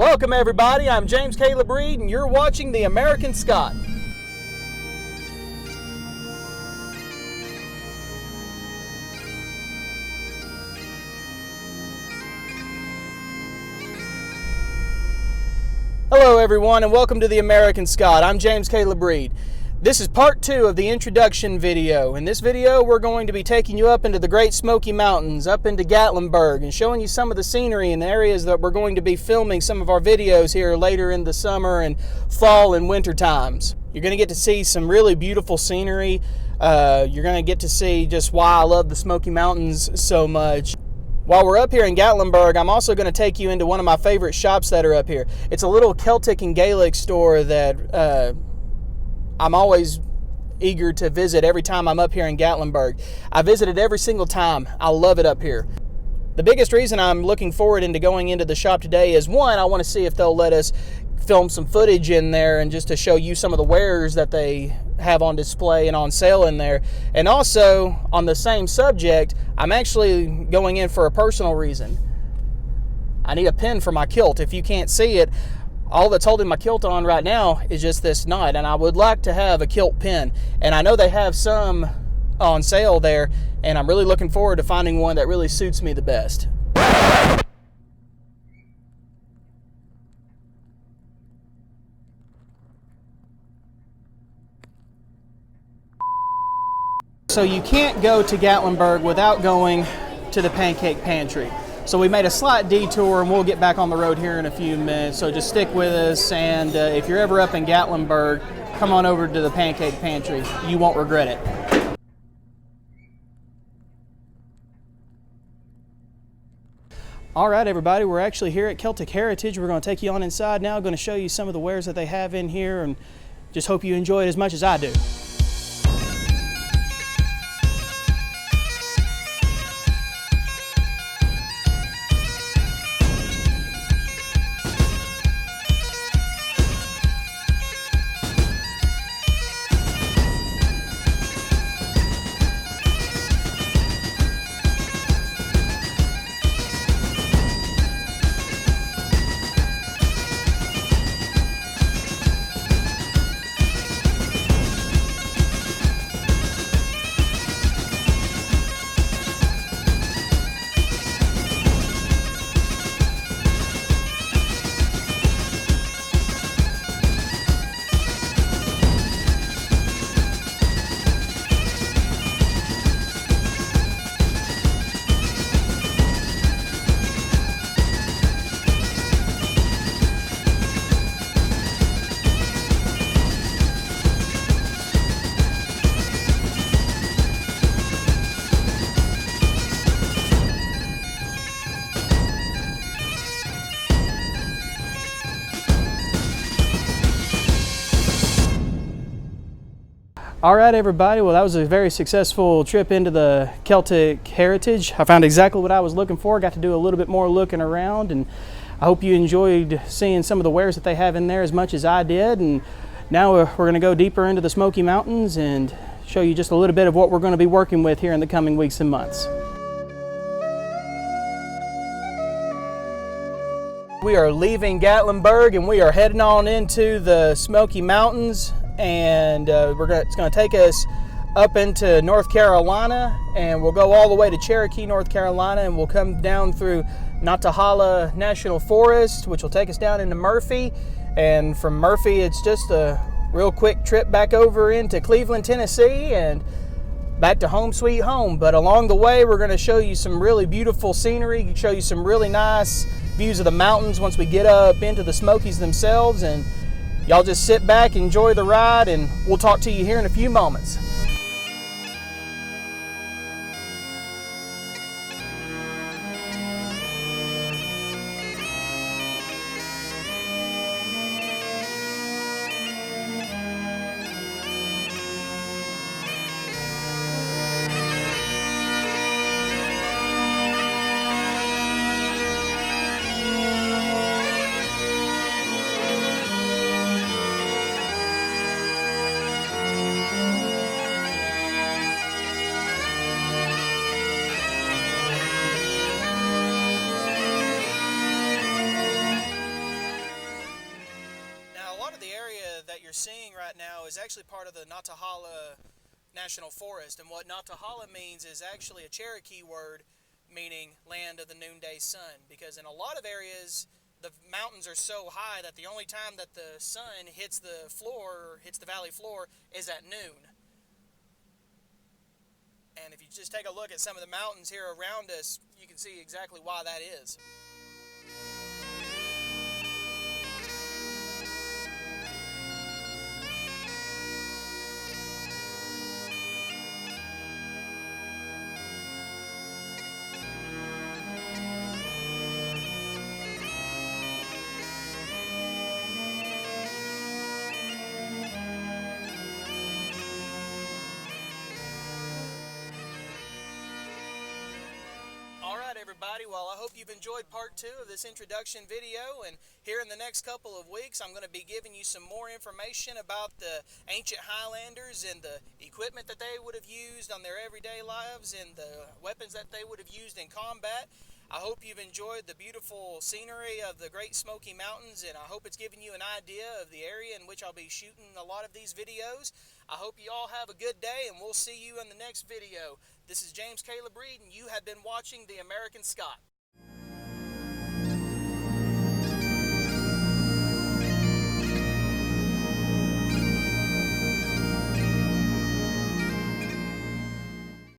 Welcome everybody, I'm James Caleb Reed and you're watching The American Scot. Hello everyone and welcome to The American Scot. I'm James Caleb Reed. This is part 2 of the introduction video. In this video we're going to be taking you up into the Great Smoky Mountains, up into Gatlinburg, and showing you some of the scenery and the areas that we're going to be filming some of our videos here later in the summer and fall and winter times. You're going to get to see some really beautiful scenery. You're going to get to see just why I love the Smoky Mountains so much. While we're up here in Gatlinburg, I'm also going to take you into one of my favorite shops that are up here. It's a little Celtic and Gaelic store that I'm always eager to visit every time I'm up here in Gatlinburg. I visit it every single time. I love it up here. The biggest reason I'm looking forward into going into the shop today is, one, I want to see if they'll let us film some footage in there and just to show you some of the wares that they have on display and on sale in there. And also, on the same subject, I'm actually going in for a personal reason. I need a pin for my kilt. If you can't see it, all that's holding my kilt on right now is just this knot, and I would like to have a kilt pin. And I know they have some on sale there, and I'm really looking forward to finding one that really suits me the best. So you can't go to Gatlinburg without going to the Pancake Pantry. So we made a slight detour and we'll get back on the road here in a few minutes. So just stick with us, and if you're ever up in Gatlinburg, come on over to the Pancake Pantry. You won't regret it. All right, everybody, we're actually here at Celtic Heritage. We're going to take you on inside now. Going to show you some of the wares that they have in here, and just hope you enjoy it as much as I do. All right, everybody, well, that was a very successful trip into the Celtic Heritage. I found exactly what I was looking for. Got to do a little bit more looking around, and I hope you enjoyed seeing some of the wares that they have in there as much as I did. And now we're going to go deeper into the Smoky Mountains and show you just a little bit of what we're going to be working with here in the coming weeks and months. We are leaving Gatlinburg and we are heading on into the Smoky Mountains. And it's going to take us up into North Carolina, and we'll go all the way to Cherokee, North Carolina, and we'll come down through Nantahala National Forest, which will take us down into Murphy. And from Murphy, it's just a real quick trip back over into Cleveland, Tennessee, and back to home sweet home. But along the way, we're going to show you some really beautiful scenery, show you some really nice views of the mountains once we get up into the Smokies themselves. And y'all just sit back, enjoy the ride, and we'll talk to you here in a few moments. the area that you're seeing right now is actually part of the Nantahala National Forest, and what Nantahala means is actually a Cherokee word meaning land of the noonday sun, because in a lot of areas the mountains are so high that the only time that the sun hits the floor, hits the valley floor, is at noon. And if you just take a look at some of the mountains here around us, you can see exactly why that is. Alright everybody, well I hope you've enjoyed part 2 of this introduction video, and here in the next couple of weeks I'm going to be giving you some more information about the ancient Highlanders and the equipment that they would have used on their everyday lives and the weapons that they would have used in combat. I hope you've enjoyed the beautiful scenery of the Great Smoky Mountains, and I hope it's given you an idea of the area in which I'll be shooting a lot of these videos. I hope you all have a good day, and we'll see you in the next video. This is James Caleb Reed, and you have been watching The American Scot.